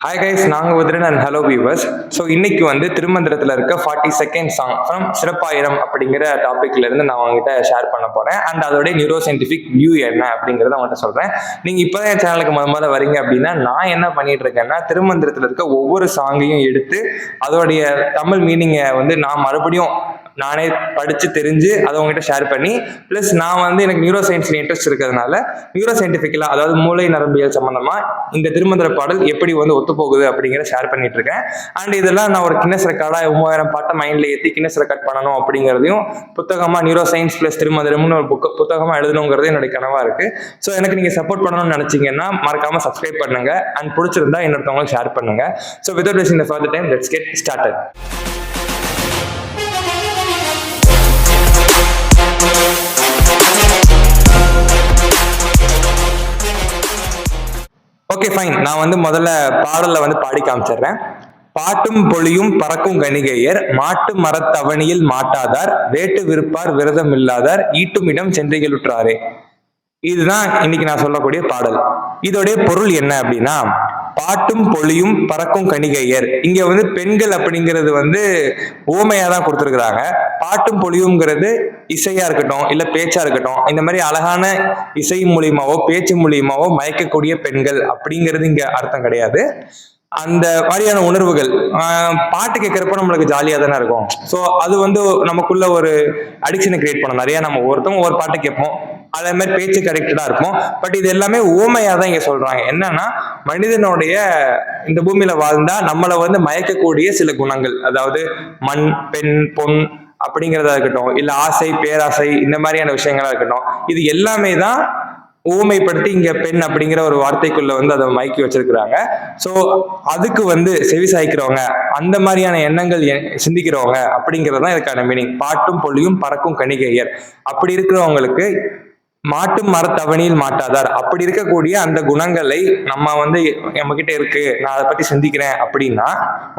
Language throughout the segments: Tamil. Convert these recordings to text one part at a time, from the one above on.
ஹாய் கைஸ், நாங்கள் Uthiran and hello viewers. So இன்னைக்கு வந்து திருமந்திரத்தில் இருக்க 42nd சாங் ஃப்ரம் சிறப்பாயிரம் அப்படிங்கிற டாபிக்ல இருந்து நான் உங்ககிட்ட ஷேர் பண்ண போறேன். அண்ட் அதோடைய நியூரோ சயின்டிஃபிக் வியூ என்ன அப்படிங்கிறத அவங்ககிட்ட சொல்றேன். நீங்க இப்போதான் என் சேனலுக்கு முதல்ல வரீங்க அப்படின்னா நான் என்ன பண்ணிட்டு இருக்கேன்னா திருமந்திரத்தில் இருக்க ஒவ்வொரு சாங்கையும் எடுத்து அதோடைய தமிழ் மீனிங்கை வந்து நான் மறுபடியும் நானே படிச்சு தெரிஞ்சு அதை உங்ககிட்ட ஷேர் பண்ணி, பிளஸ் நான் வந்து எனக்கு நியூரோ சயின்ஸ்ல இன்ட்ரெஸ்ட் இருக்கிறதுனால நியூரோ சயின்டிஃபிக்கலா, அதாவது மூளை நரம்பியல் சம்பந்தமா இந்த திருமந்திர பாடல் எப்படி வந்து ஒத்து போகுது அப்படிங்கிற ஷேர் பண்ணிட்டு இருக்கேன். அண்ட் இதெல்லாம் நான் ஒரு கின்னஸ் ரெக்கார்டா 3000 பாட்டை மைண்ட்ல ஏற்றி கின்னஸ் ரெக்கார்ட் பண்ணணும் அப்படிங்கிறதையும் புத்தகமா நியூரோ சயின்ஸ் பிளஸ் திருமந்திரம்னு ஒரு புத்தகமா எழுதணுங்கிறது என்னுடைய கனவா இருக்கு. ஸோ எனக்கு நீங்க சப்போர்ட் பண்ணணும்னு நினைச்சீங்கன்னா மறக்காம சப்ஸ்கிரைப் பண்ணுங்க அண்ட் பிடிச்சிருந்தா இன்னொருத்தவங்களுக்கு ஷேர் பண்ணுங்க. So without wasting the further time, let's get started. Okay fine, நான் வந்து முதல்ல பாடல்ல வந்து பாடி காமிச்சிடுறேன். பாட்டும் பொழியும் பறக்கும் கணிகையர் மாட்டு மரத்தவணியில் மாட்டாதார் வேட்டு விருப்பார் விரதம் இல்லாதார் ஈட்டும் இடம் சென்றிகளுற்றாரே. இதுதான் இன்னைக்கு நான் சொல்லக்கூடிய பாடல். இதோடைய பொருள் என்ன அப்படின்னா, பாட்டும் பொழியும் பறக்கும் கணிகையர், இங்க வந்து பெண்கள் அப்படிங்கிறது வந்து ஓமையா தான் கொடுத்துருக்குறாங்க. பாட்டும் பொழியும்ங்கிறது இசையா இருக்கட்டும் இல்ல பேச்சா இருக்கட்டும், இந்த மாதிரி அழகான இசை மூலியமாவோ பேச்சு மூலியமாவோ மயக்கக்கூடிய பெண்கள் அப்படிங்கிறது இங்க அர்த்தம் கிடையாது. அந்த மாதிரியான உணர்வுகள் பாட்டு கேட்கறப்ப நம்மளுக்கு ஜாலியா தானே இருக்கும். ஸோ அது வந்து நமக்குள்ள ஒரு அடிக்ஷனை கிரியேட் பண்ணும். நிறைய நம்ம ஒவ்வொருத்தவங்க ஒரு பாட்டு கேட்போம், அதே மாதிரி பேச்சு கரெக்டடா இருக்கும். பட் இது எல்லாமே ஊமையா தான் இங்க சொல்றாங்க. என்னன்னா, மனிதனுடைய இந்த பூமியில வாழ்ந்தா நம்மளை வந்து மயக்கக்கூடிய சில குணங்கள், அதாவது மண், பெண், பொன் அப்படிங்கிறதா இருக்கட்டும், இல்ல ஆசை, பேராசை, இந்த மாதிரியான விஷயங்களா இருக்கட்டும், இது எல்லாமே தான் ஊமைப்படுத்தி இங்க பெண் அப்படிங்கிற ஒரு வார்த்தைக்குள்ள வந்து அதை மயக்கி வச்சிருக்கிறாங்க. ஸோ அதுக்கு வந்து செவி சாய்க்கிறவங்க, அந்த மாதிரியான எண்ணங்கள் சிந்திக்கிறவங்க அப்படிங்கிறது தான் இதுக்கான மீனிங். பாட்டும் பொழியும் பறக்கும் கணிகையர், அப்படி இருக்கிறவங்களுக்கு மாட்டும் மரத்தவணியில் மாட்டாதார், அப்படி இருக்கக்கூடிய அந்த குணங்களை நம்ம வந்து நம்ம கிட்ட இருக்கு, நான் அதை பத்தி சிந்திக்கிறேன் அப்படின்னா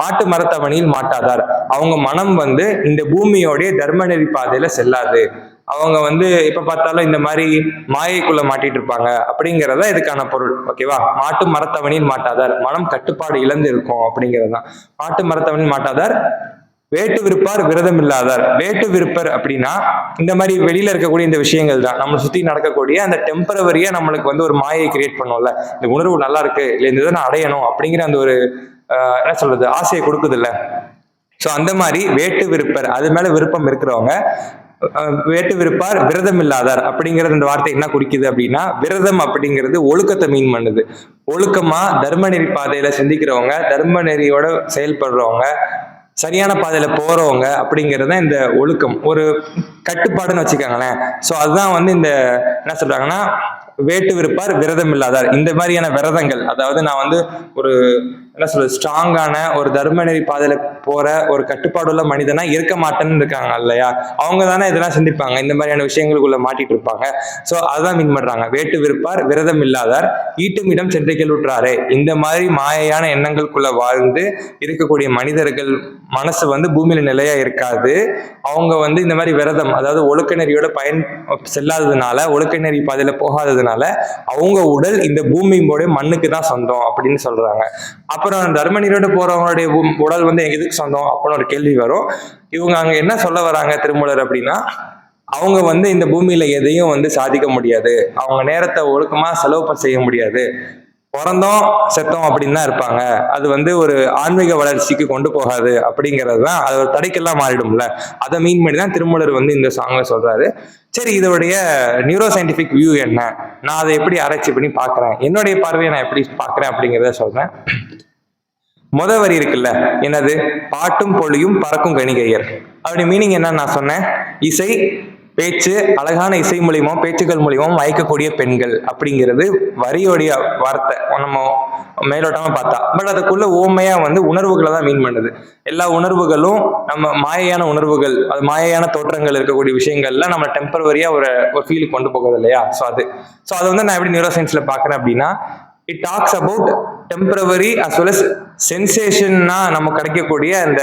மாட்டு மரத்தவணியில் மாட்டாதார், அவங்க மனம் வந்து இந்த பூமியோடைய தர்மநெறி பாதையில செல்லாது. அவங்க வந்து எப்ப பார்த்தாலும் இந்த மாதிரி மாயைக்குள்ள மாட்டிட்டு இருப்பாங்க அப்படிங்கிறத இதுக்கான பொருள். ஓகேவா? மாட்டு மரத்தவணியில் மாட்டாதார், மனம் கட்டுப்பாடு இழந்து இருக்கும் அப்படிங்கிறது தான். மாட்டு மரத்தவணியில் மாட்டாதார் வேட்டு விருப்பார் விரதம் இல்லாதார். வேட்டு விருப்பர் அப்படின்னா இந்த மாதிரி வெளியில இருக்கக்கூடிய இந்த விஷயங்கள் தான் நம்மளை சுத்தி நடக்கக்கூடிய அந்த டெம்பரவரியா நம்மளுக்கு வந்து ஒரு மாயை கிரியேட் பண்ணும்ல, இந்த உணர்வு நல்லா இருக்கு இல்லை இந்த இதை நான் அடையணும் அப்படிங்கிற அந்த ஒரு என்ன சொல்றது ஆசையை கொடுக்குது இல்ல. ஸோ அந்த மாதிரி வேட்டு விருப்பர், அது மேல விருப்பம் இருக்கிறவங்க. வேட்டு விருப்பார் விரதம் இல்லாதார் அப்படிங்கிறது இந்த வார்த்தை என்ன குறிக்குது அப்படின்னா, விரதம் அப்படிங்கிறது ஒழுக்கத்தை மீன் பண்ணுது. ஒழுக்கமா தர்ம நெறி பாதையில சிந்திக்கிறவங்க, தர்ம நெறியோட செயல்படுறவங்க, சரியான பாதையில போறவங்க அப்படிங்கிறது இந்த ஒழுக்கம், ஒரு கட்டுப்பாடுன்னு வச்சுக்கோங்களேன். ஸோ அதுதான் வந்து இந்த என்ன சொல்றாங்கன்னா, வேட்டு விருப்பார் விரதம் இல்லாதார். இந்த மாதிரியான விரதங்கள், அதாவது நான் வந்து ஒரு என்ன சொல்றது ஸ்ட்ராங்கான ஒரு தர்ம நெறி பாதையில போற ஒரு கட்டுப்பாடுள்ள மனிதனா இருக்க மாட்டேன்னு இருக்காங்க இல்லையா, அவங்க தானே இதெல்லாம் சிந்திப்பாங்க, இந்த மாதிரியான விஷயங்களுக்குள்ள மாட்டிட்டு இருப்பாங்க. ஸோ அதுதான் மீன் பண்றாங்க. வேட்டு விருப்பார் விரதம் இல்லாதார் ஈட்டும் இடம் சென்றிகளுற்றாரே. இந்த மாதிரி மாயையான எண்ணங்களுக்குள்ள வாழ்ந்து இருக்கக்கூடிய மனிதர்கள் மனசு வந்து பூமியில நிலையா இருக்காது. அவங்க வந்து இந்த மாதிரி விரதம், அதாவது ஒழுக்க நெறியோட பயன் செல்லாததுனால, ஒழுக்க நெறி பாதையில போகாததுனால அவங்க உடல் இந்த பூமியோட மண்ணுக்கு தான் சொந்தம் அப்படின்னு சொல்றாங்க. அப்புறம் தர்ம நெறியோட போறவங்களுடைய உடல் வந்து எதுக்கு சொந்தம் அப்படின்னு ஒரு கேள்வி வரும். இவங்க அங்க என்ன சொல்ல வராங்க திருமூலர் அப்படின்னா, அவங்க வந்து இந்த பூமியில எதையும் வந்து சாதிக்க முடியாது, அவங்க நேரத்தை ஒழுக்கமா செலவு செய்ய முடியாது, பிறந்தோம் செத்தோம் அப்படின்னு தான் இருப்பாங்க, அது வந்து ஒரு ஆன்மீக வளர்ச்சிக்கு கொண்டு போகாது அப்படிங்கிறது தான், அது ஒரு தடைக்கெல்லாம் மாறிடும்ல. அதை மீன் பண்ணி தான் திருமூலர் வந்து இந்த சாங்ல சொல்றாரு. சரி, இதோடைய நியூரோ சயின்டிபிக் வியூ என்ன, நான் அதை எப்படி ஆராய்ச்சி பண்ணி பார்க்குறேன், என்னுடைய பார்வையை நான் எப்படி பார்க்குறேன் அப்படிங்கிறத சொல்றேன். வரி இருக்குல்ல, என்னது, பாட்டும் பொழியும் பறக்கும் கணிகையர், அப்படி மீனிங் என்னன்னு நான் சொன்னேன். இசை, பேச்சு, அழகான இசை மூலியமும் பேச்சுக்கள் மூலியமும் மயக்கக்கூடிய பெண்கள் அப்படிங்கிறது வரியோடைய வார்த்தை நம்ம மேலோட்டமா பார்த்தா. பட் அதுக்குள்ள ஓமையா வந்து உணர்வுகளை தான் மீன் பண்ணுது. எல்லா உணர்வுகளும் நம்ம மாயையான உணர்வுகள், அது மாயையான தோற்றங்கள் இருக்கக்கூடிய விஷயங்கள்ல நம்ம டெம்பரவரியா ஒரு ஃபீலுக்கு கொண்டு போகுது இல்லையா. ஸோ அதை வந்து நான் எப்படி நியூரோ சயின்ஸ்ல பாக்குறேன் அப்படின்னா, it talks about temporary as well as சென்சேஷன்னா நம்ம கிடைக்கக்கூடிய அந்த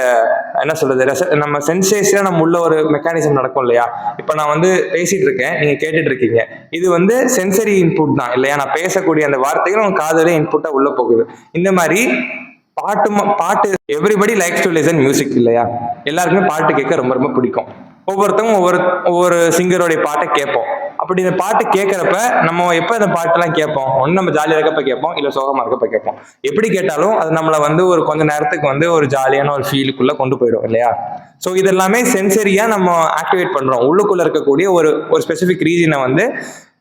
என்ன சொல்றது நம்ம சென்சேஷனா நம்ம உள்ள ஒரு மெக்கானிசம் நடக்கும் இல்லையா. இப்ப நான் வந்து பேசிட்டு இருக்கேன், நீங்க கேட்டுட்டு இருக்கீங்க, இது வந்து சென்சரி இன்புட் தான் இல்லையா. நான் பேசக்கூடிய அந்த வார்த்தைகள் உங்க காதலே இன்புட்டா உள்ள போகுது. இந்த மாதிரி பாட்டு everybody likes to listen music இல்லையா? எல்லாருக்குமே பாட்டு கேட்க ரொம்ப ரொம்ப பிடிக்கும். ஒவ்வொருத்தவங்க ஒவ்வொரு சிங்கருடைய பாட்டை கேட்போம். அப்படி இந்த பாட்டு கேட்கறப்ப நம்ம எப்ப இந்த பாட்டெல்லாம் கேட்போம்? ஒண்ணு நம்ம ஜாலியா இருக்கப்ப கேட்போம், இல்ல சோகமா இருக்கப்ப கேட்போம். எப்படி கேட்டாலும் அது நம்மளை வந்து ஒரு கொஞ்ச நேரத்துக்கு வந்து ஒரு ஜாலியான ஒரு ஃபீலுக்குள்ள கொண்டு போயிடும் இல்லையா? ஸோ இது எல்லாமே சென்சரியா நம்ம ஆக்டிவேட் பண்றோம். உள்ளுக்குள்ள இருக்கக்கூடிய ஒரு ஒரு ஸ்பெசிபிக் ரீஜனை வந்து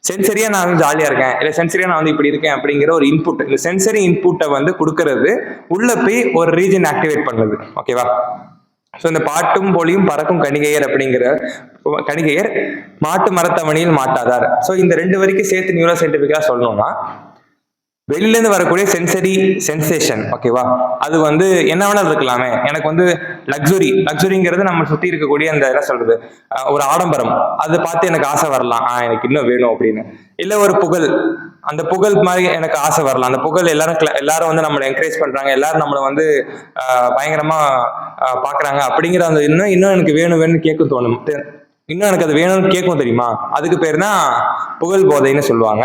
சென்சரியா நான் வந்து ஜாலியா இருக்கேன், இல்ல சென்சரியா நான் வந்து இப்படி இருக்கேன் அப்படிங்கிற ஒரு இன்புட், இந்த சென்சரி இன்புட்டை வந்து கொடுக்கறது உள்ள போய் ஒரு ரீஜன் ஆக்டிவேட் பண்ணுது. ஓகேவா? ஸோ இந்த பாட்டும் பொழியும் பறக்கும் கணிகையர் அப்படிங்கிற கணிகையர் மாட்டு மரத்தவணியில் மாட்டாதார். ஸோ இந்த 2 வரைக்கும் சேர்த்து நியூரோ சயின்டிபிக்கா சொல்லணும்னா, வெளியில இருந்து வரக்கூடிய சென்சரி சென்சேஷன், ஓகேவா, அது வந்து என்ன வேணாலும் இருக்கலாமே. எனக்கு வந்து லக்ஸுரிங்கிறது நம்ம சுத்தி இருக்கக்கூடிய அந்த என்ன சொல்றது, ஒரு ஆடம்பரம், அதை பார்த்து எனக்கு ஆசை வரலாம், எனக்கு இன்னும் வேணும் அப்படின்னு. இல்ல ஒரு புகழ், அந்த புகழ் மாதிரி எனக்கு ஆசை வரலாம். அந்த புகழ் எல்லாரும் வந்து நம்மளை என்கரேஜ் பண்றாங்க, எல்லாரும் நம்மளை வந்து பயங்கரமா பாக்குறாங்க அப்படிங்கிற அந்த இன்னும் எனக்கு வேணும்னு கேட்க தோணும். இன்னும் எனக்கு அது வேணும்னு கேட்கும் தெரியுமா? அதுக்கு பேர் தான் புகழ் போதைன்னு சொல்லுவாங்க.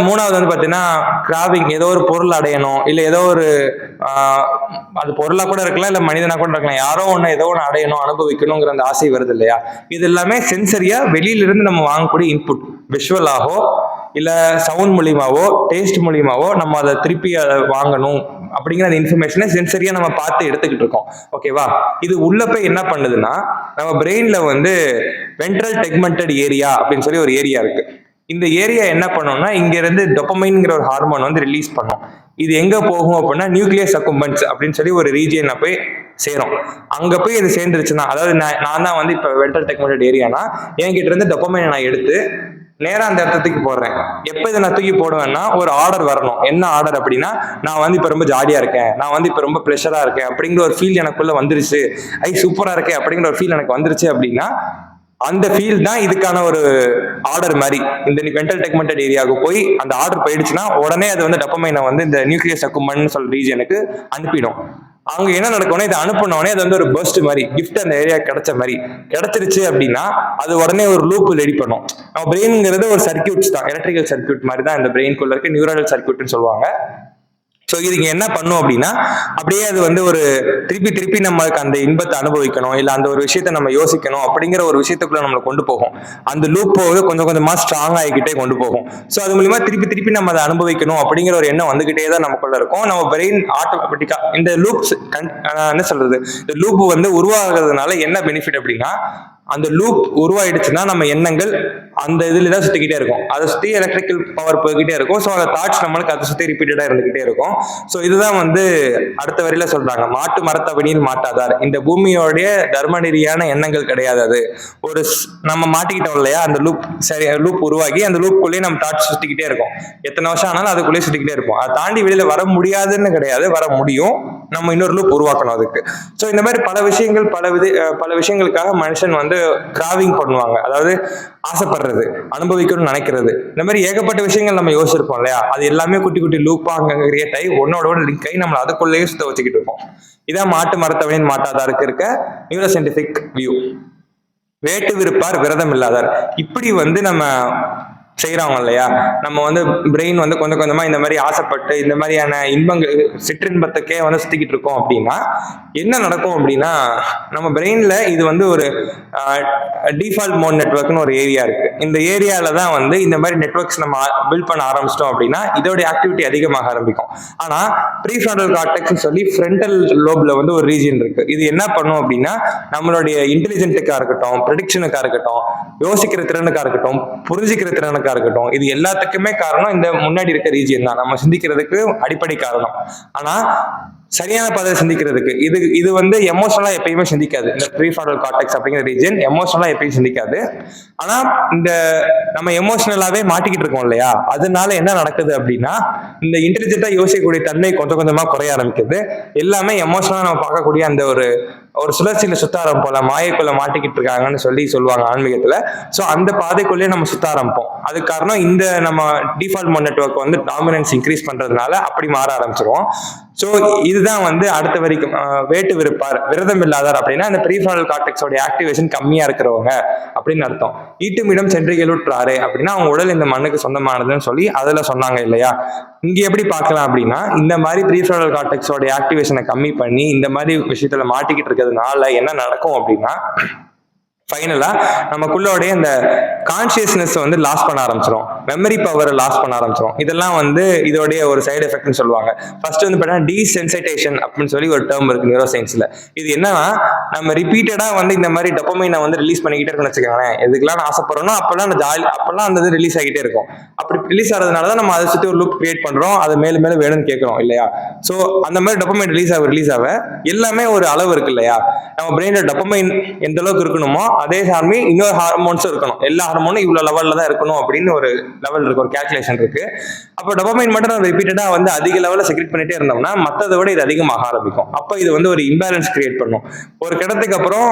மூணாவது வந்து பாத்தீங்கன்னா கிராவிங், ஏதோ ஒரு பொருள் அடையணும், இல்ல ஏதோ ஒரு அது பொருளா கூட இருக்கலாம், இல்ல மனிதனா கூட இருக்கலாம், யாரோ ஏதோ ஒன்று அடையணும், அனுபவிக்கணுங்கிற அந்த ஆசை வருது இல்லையா? இது எல்லாமே சென்சரியா வெளியில இருந்து நம்ம வாங்கக்கூடிய இன்புட், விஷுவலாகவோ இல்ல சவுண்ட் மூலியமாவோ டேஸ்ட் மூலியமாவோ நம்ம அதை திருப்பி அதை வாங்கணும் அப்படிங்கிற அந்த இன்ஃபர்மேஷனை சென்சரியா நம்ம பார்த்து எடுத்துக்கிட்டு இருக்கோம். ஓகேவா? இது உள்ள போய் என்ன பண்ணுதுன்னா, நம்ம பிரெயின்ல வந்து வென்ட்ரல் டெக்மெண்டட் ஏரியா அப்படின்னு சொல்லி ஒரு ஏரியா இருக்கு. இந்த ஏரியா என்ன பண்ணோம்னா, இங்க இருந்து டொபமைன்ங்கிற ஒரு ஹார்மோன் வந்து ரிலீஸ் பண்ணும். இது எங்க போகும் அப்படின்னா நியூக்ளியஸ் அக்கும்பன்ஸ் அப்படின்னு சொல்லி ஒரு ரீஜியனை போய் சேரும். அங்க போய் இது சேர்ந்துருச்சுன்னா, அதாவது நான் தான் வந்து இப்ப வென்ட்ரல் டெக்மெண்டட் ஏரியானா என்கிட்ட இருந்து டொபமைனை நான் எடுத்து நேரா அந்த இடத்துக்கு போடுறேன். எப்ப இதை நான் தூக்கி போடுவேன்னா, ஒரு ஆர்டர் வரணும். என்ன ஆர்டர் அப்படின்னா, நான் வந்து இப்ப ரொம்ப ஜாலியா இருக்கேன், நான் வந்து இப்ப ரொம்ப பிளஷரா இருக்கேன் அப்படிங்கிற ஒரு ஃபீல் எனக்குள்ள வந்துருச்சு, சூப்பரா இருக்கேன் அப்படிங்கிற ஒரு ஃபீல் எனக்கு வந்துருச்சு அப்படின்னா, அந்த ஃபீல் தான் இதுக்கான ஒரு ஆர்டர் மாதிரி. இந்த வென்ட்ரல் டெக்மெண்டட் ஏரியாவுக்கு போய் அந்த ஆர்டர் போயிடுச்சுன்னா உடனே அது வந்து டொபமைனை வந்து இந்த நியூக்ளியஸ் அக்கும்பன் சொல்ற ரீஜனுக்கு அனுப்பிடும். அவங்க என்ன நடக்கும்னா, இதை அனுப்பினோடனே அது வந்து ஒரு பர்ஸ்ட் மாதிரி, கிஃப்ட் அந்த ஏரியா கிடைச்ச மாதிரி கிடைச்சிருச்சு அப்படின்னா அது உடனே ஒரு லூப் ரெடி பண்ணும். நம்ம பிரெயின்ங்கிறது ஒரு சர்க்கியூட்ஸ் தான், எலக்ட்ரிக்கல் சர்க்கியூட் மாதிரி தான் இந்த பிரெயின்குள்ள இருக்க நியூரல் சர்க்கியூட்னு சொல்லுவாங்க. ஸோ இதுக்கு என்ன பண்ணும் அப்படின்னா, அப்படியே அது வந்து ஒரு திருப்பி நம்மளுக்கு அந்த இன்பத்தை அனுபவிக்கணும், இல்லை அந்த ஒரு விஷயத்த நம்ம யோசிக்கணும் அப்படிங்கிற ஒரு விஷயத்துக்குள்ள நம்மளை கொண்டு போகும். அந்த லூப் போகுது கொஞ்சம் கொஞ்சமா ஸ்ட்ராங் ஆகிக்கிட்டே கொண்டு போகும். ஸோ அது மூலியமா திருப்பி நம்ம அதை அனுபவிக்கணும் அப்படிங்கிற ஒரு எண்ணம் வந்துகிட்டே தான் நமக்குள்ள இருக்கும். நம்ம பிரெயின் ஆட்டோமேட்டிக்கா இந்த லூப்ஸ் என்ன சொல்றது, இந்த லூப் வந்து உருவாகிறதுனால என்ன பெனிஃபிட் அப்படின்னா, அந்த லூப் உருவாயிடுச்சுன்னா நம்ம எண்ணங்கள் அந்த இதுல தான் சுத்திக்கிட்டே இருக்கும், அதை சுத்தி எலக்ட்ரிக்கல் பவர் போய்கிட்டே இருக்கும். ஸோ அந்த தாட்ஸ் நம்மளுக்கு அதை சுத்தி ரிப்பீட்டடா இருந்துகிட்டே இருக்கும். ஸோ இதுதான் வந்து அடுத்த வரியில சொல்றாங்க, மாட்டு மரத்தவணியில் மாட்டாதார். இந்த பூமியோடைய தர்ம நெறியான எண்ணங்கள் கிடையாது. அது ஒரு நம்ம மாட்டிக்கிட்டோம் இல்லையா, அந்த லூப் சரி, லூப் உருவாகி அந்த லூப்புக்குள்ளேயே நம்ம தாட்ஸ் சுத்திக்கிட்டே இருக்கும். எத்தனை வருஷம் ஆனாலும் அதுக்குள்ளேயே சுத்திக்கிட்டே இருக்கும். அதை தாண்டி வெளியில வர முடியாதுன்னு கிடையாது, வர முடியும். நம்ம இன்னொரு லூப் உருவாக்கணும் அதுக்கு. ஸோ இந்த மாதிரி பல விஷயங்களுக்காக மனுஷன் வந்து கிராவிங் பண்ணுவாங்க, அதாவது ஆசைப்படுறது, அனுபவிக்கணும்னு நினைக்கிறது. இந்த மாதிரி ஏகப்பட்ட விஷயங்கள் நம்ம யோசிச்சிருப்போம் இல்லையா, அது எல்லாமே குட்டி லூப்பா அங்க கிரியேட் ஆகி ஒன்னோட லிங்க் ஆகி நம்மளை அதுக்குள்ளேயே சுத்த வச்சுக்கிட்டு இருப்போம். இதான் மாட்டு மரத்தவணியின் மாட்டாதாருக்கு இருக்க நியூரோ சயின்டிபிக் வியூ. வேட்டு விருப்பார் விரதம் இல்லாதார். இப்படி வந்து நம்ம செய்யறாங்க இல்லையா, நம்ம வந்து பிரெயின் வந்து கொஞ்சம் கொஞ்சமா இந்த மாதிரி ஆசைப்பட்டு இந்த மாதிரியான இன்பங்கள் சிற்றின்பத்துக்கே வந்து சுத்திக்கிட்டு இருக்கோம் அப்படின்னா என்ன நடக்கும் அப்படின்னா, நம்ம பிரெயின்ல இது வந்து ஒரு டிஃபால்ட் மோட் நெட்வொர்க்னு ஒரு ஏரியா இருக்கு. இந்த ஏரியால தான் வந்து இந்த மாதிரி நெட்வொர்க்ஸ் நம்ம பில்ட் பண்ண ஆரம்பிச்சிட்டோம் அப்படின்னா இதோட ஆக்டிவிட்டி அதிகமாக ஆரம்பிக்கும். ஆனா ப்ரீஃப்ரான்டல் கார்டெக்ஸ் சொல்லி ஃப்ரண்டல் லோப்ல வந்து ஒரு ரீஜன் இருக்கு. இது என்ன பண்ணும் அப்படின்னா, நம்மளுடைய இன்டெலிஜென்ட்டுக்கா இருக்கட்டும், ப்ரெடிக்ஷனுக்கா இருக்கட்டும், யோசிக்கிற திறனுக்கா இருக்கட்டும், புரிஞ்சுக்கிற திறனுக்கா இருக்கட்டும், இது எல்லாத்துக்குமே காரணம் இந்த முன்னாடி இருக்க ரீஜியன் தான், நம்ம சிந்திக்கிறதுக்கு அடிப்படை காரணம். ஆனா சரியான பாதையை சிந்திக்கிறதுக்கு இது வந்து எமோஷனலா எப்பயுமே சிந்திக்காது. இந்த ப்ரீஃப்ரான்டல் கார்டெக்ஸ் அப்படிங்கிற ரீஜன் எமோஷனலா எப்பயும் சிந்திக்காது. ஆனா இந்த நம்ம எமோஷனலாவே மாட்டிக்கிட்டு இருக்கோம் இல்லையா, அதனால என்ன நடக்குது அப்படின்னா, இந்த இன்டெலிஜென்ட்டா யோசிக்கக்கூடிய தன்மை கொஞ்சம் கொஞ்சமா குறைய ஆரம்பிக்குது. எல்லாமே எமோஷனலா நம்ம பார்க்கக்கூடிய அந்த ஒரு சுழற்சியில சுத்த ஆரம்பிப்போம்ல, மாயைக்குள்ள மாட்டிக்கிட்டு இருக்காங்கன்னு சொல்லுவாங்க ஆன்மீகத்துல. ஸோ அந்த பாதைக்குள்ளேயே நம்ம சுத்த ஆரம்பிப்போம். அதுக்கு காரணம் இந்த நம்ம டிஃபால்ட் மோட் நெட்வொர்க் வந்து டாமினன்ஸ் இன்க்ரீஸ் பண்றதுனால அப்படி மாற ஆரம்பிச்சிருவோம். ஸோ இதுதான் வந்து அடுத்த வரைக்கும் வேட்டு விருப்பார் விரதம் இல்லாதார் அப்படின்னா, அந்த ப்ரீஃப்ரான்டல் கார்டெக்ஸோட ஆக்டிவேஷன் கம்மியா இருக்கிறவங்க அப்படின்னு அர்த்தம். ஈட்டுமிடம் சென்று எழுற்றாரு அப்படின்னா அவங்க உடல் இந்த மண்ணுக்கு சொந்தமானதுன்னு சொல்லி அதுல சொன்னாங்க இல்லையா. இங்க எப்படி பார்க்கலாம் அப்படின்னா, இந்த மாதிரி ப்ரீஃப்ரண்டல் கார்டெக்ஸோட ஆக்டிவேஷனை கம்மி பண்ணி இந்த மாதிரி விஷயத்துல மாட்டிக்கிட்டு இருக்கிறதுனால என்ன நடக்கும் அப்படின்னா, ஃபைனலா நமக்குள்ளோடைய இந்த கான்சியஸ்னஸ் வந்து லாஸ் பண்ண ஆரம்பிச்சிடும், மெமரி பவரை லாஸ் பண்ண ஆரம்பிச்சிடும். இதெல்லாம் வந்து இதோடைய ஒரு சைடு எஃபெக்ட்னு சொல்லுவாங்க. ஃபர்ஸ்ட் வந்து பார்த்தீங்கன்னா டீசென்சைட்டேஷன் அப்படின்னு சொல்லி ஒரு டேர்ம் இருக்கு நியூரோ சயின்ஸ்ல. இது என்னன்னா, நம்ம ரிப்பீட்டடா வந்து இந்த மாதிரி டொபமைனை வந்து ரிலீஸ் பண்ணிக்கிட்டே இருக்கணும்னு வச்சுக்கோங்களேன். எதுக்கெல்லாம் ஆசைப்படுறோம் அப்பெல்லாம் அப்பெல்லாம் அந்த இது ரிலீஸ் ஆகிட்டே இருக்கும். அப்படி ரிலீஸ் ஆகிறதுனால தான் நம்ம அதை சுற்றி ஒரு லூப் கிரியேட் பண்றோம், அது மேலும் மேலும் வேணும்னு கேட்கிறோம் இல்லையா? ஸோ அந்த மாதிரி டொபமைன் ரிலீஸ் ஆக எல்லாமே ஒரு அளவு இருக்கு இல்லையா? நம்ம பிரெயின்ல டொபமைன் எந்த அளவுக்கு இருக்கணுமோ அதே சார்மி இன்னொரு ஹார்மோன்ஸும் இருக்கணும். எல்லா ஹார்மோனும் இவ்வளவு லெவல்ல தான் இருக்கணும் அப்படின்னு ஒரு லெவல் இருக்கு, ஒரு கால்குலேஷன் இருக்கு. அப்போ டொபமைன் மட்டும் நம்ம ரிப்பீட்டடா வந்து அதிக லெவலில் செக்ரெட் பண்ணிட்டே இருந்தோம்னா மற்றதை விட இது அதிகமாக ஆரம்பிக்கும். அப்போ இது வந்து ஒரு இம்பேலன்ஸ் கிரியேட் பண்ணும். ஒரு கிடத்துக்கு அப்புறம்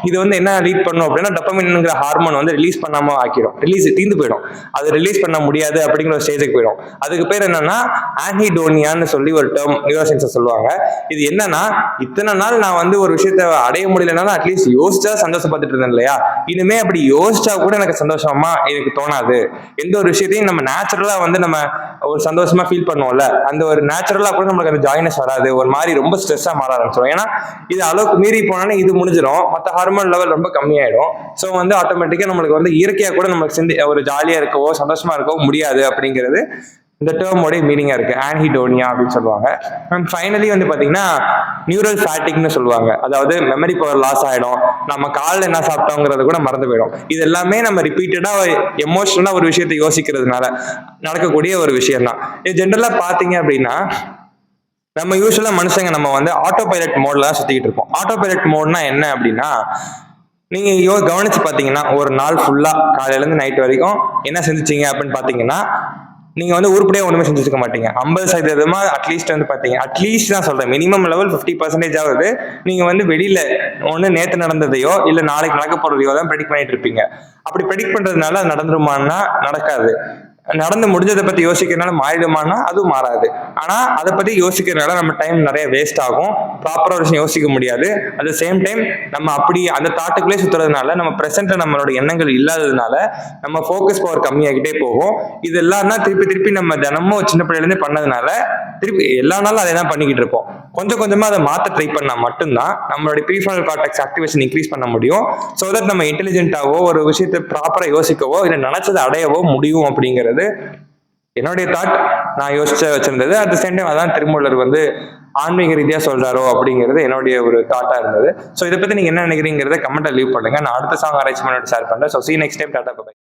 இது வந்து என்ன லீட் பண்ணும் அப்படின்னா, டொபமைன்ங்கிற ஹார்மோன் வந்து ரிலீஸ் பண்ணாம ஆக்கிடும், தீர்ந்து போயிடும். அது ரிலீஸ் பண்ண முடியாது அப்படிங்கிற ஒரு ஸ்டேஜுக்கு போயிடும். அதுக்கு பேர் என்னன்னா ஆன்ஹிடோனியான்னு சொல்லி ஒரு டேர்ம் நியூரோ சயின்ஸ்ல சொல்லுவாங்க. இது என்னன்னா, இத்தனை நாள் நான் வந்து ஒரு விஷயத்தை அடைய முடியலனாலும் அட்லீஸ்ட் யோசிச்சா சந்தோஷப்பட்டுட்டு இருந்தேன் இல்லையா, இனிமே அப்படி யோசிச்சா கூட எனக்கு சந்தோஷமா எனக்கு தோணாது. எந்த ஒரு விஷயத்தையும் நம்ம நேச்சுரலா வந்து நம்ம ஒரு சந்தோஷமா ஃபீல் பண்ணுவோம்ல, அந்த ஒரு நேச்சுரலா கூட நம்மளுக்கு அந்த ஜாய்னஸ் வராது, ஒரு மாதிரி ரொம்ப ஸ்ட்ரெஸ்ஸா மாற ஆரம்பிச்சிடும். ஏன்னா இது அளவுக்கு மீறி போனாலும் இது முடிஞ்சிடும், மற்ற ஹார்மோன் லெவல் ரொம்ப கம்மியாயிடும். ஸோ வந்து ஆட்டோமேட்டிக்கா நம்மளுக்கு வந்து இயற்கையா கூட நம்மளுக்கு ஒரு ஜாலியா இருக்கவோ சந்தோஷமா இருக்கவோ முடியாது அப்படிங்கிறது இந்த டேர்மோட மீனிங்கா இருக்கு, ஆன்ஹிடோனியா அப்படின்னு சொல்லுவாங்க. அண்ட் ஃபைனலி வந்து பாத்தீங்கன்னா நியூரல் ஃபேட்டிக்னு சொல்லுவாங்க. அதாவது மெமரி பவர் லாஸ் ஆயிடும், நம்ம காலைல என்ன சாப்பிட்டோங்கிறது கூட மறந்து போயிடும். இது எல்லாமே நம்ம ரிப்பீட்டடா எமோஷனலா ஒரு விஷயத்தை யோசிக்கிறதுனால நடக்கக்கூடிய ஒரு விஷயம் தான். இது ஜென்ரலா பாத்தீங்க அப்படின்னா, நம்ம யூஸ்வலா மனுஷங்க நம்ம வந்து ஆட்டோ பைலட் மோட்ல தான் சுத்திக்கிட்டு இருப்போம். ஆட்டோ பைலட் மோட்னா என்ன அப்படின்னா, நீங்க கவனிச்சு பாத்தீங்கன்னா ஒரு நாள் ஃபுல்லா காலையில இருந்து நைட் வரைக்கும் என்ன செஞ்சுச்சீங்க அப்படின்னு பாத்தீங்கன்னா, நீங்க வந்து உருப்படியா ஒண்ணுமே செஞ்சுக்க மாட்டீங்க. 50% அட்லீஸ்ட் வந்து பாத்தீங்க, அட்லீஸ்ட் தான் சொல்றேன், மினிமம் லெவல் 50% ஆகுது நீங்க வந்து வெளியில ஒண்ணு நேத்து நடந்ததையோ இல்ல நாளைக்கு நடக்க போறதையோ தான் ப்ரெடிக்ட் பண்ணிட்டு இருப்பீங்க. அப்படி ப்ரெடிக்ட் பண்றதுனால அது நடந்துருமான்னா நடக்காது. நடந்து முடிஞ்சதை பத்தி யோசிக்கிறதுனால மாறிடுமானா அதுவும் மாறாது. ஆனா அதை பத்தி யோசிக்கிறதுனால நம்ம டைம் நிறைய வேஸ்ட் ஆகும், ப்ராப்பரா விஷயம் யோசிக்க முடியாது. அட் த சேம் டைம் நம்ம அப்படி அந்த தாட்டுக்குள்ளே சுத்துறதுனால நம்ம பிரசன்ட்ல நம்மளோட எண்ணங்கள் இல்லாததுனால நம்ம ஃபோக்கஸ் பவர் கம்மியாகிட்டே போகும். இது எல்லாம் தான் திருப்பி நம்ம தினமும் சின்ன பிள்ளையிலேருந்து பண்ணதுனால திருப்பி எல்லா நாளும் அதை தான் பண்ணிக்கிட்டு இருப்போம். கொஞ்சம் கொஞ்சமா அதை மாற்ற ட்ரை பண்ணா மட்டும்தான் நம்மளுடைய ப்ரீஃப்ரண்டல் கார்டெக்ஸ் ஆக்டிவேஷன் இன்க்ரீஸ் பண்ண முடியும். ஸோ தட் நம்ம இன்டெலிஜென்ட்டாவோ ஒரு விஷயத்தை ப்ராப்பரா யோசிக்கவோ இல்லை நினைச்சதை அடையவோ முடியும் அப்படிங்கிறது என்னுடைய தாட், நான் வச்சிருந்தது. அட் த சேம் டைம் அதான் திருமூலர் வந்து ஆன்மீக ரீதியா சொல்றாரோ அப்படிங்கிறது என்னுடைய ஒரு தாட்டா இருந்தது. ஸோ இதை பத்தி நீங்க என்ன நினைக்கிறீங்கிறத கமெண்ட்ல லீவ் பண்ணுங்க. நான் அடுத்த சாங் அரேஞ்ச் பண்ணிட்டு ஷேர் பண்றேன். So see you next time. டாடா பை.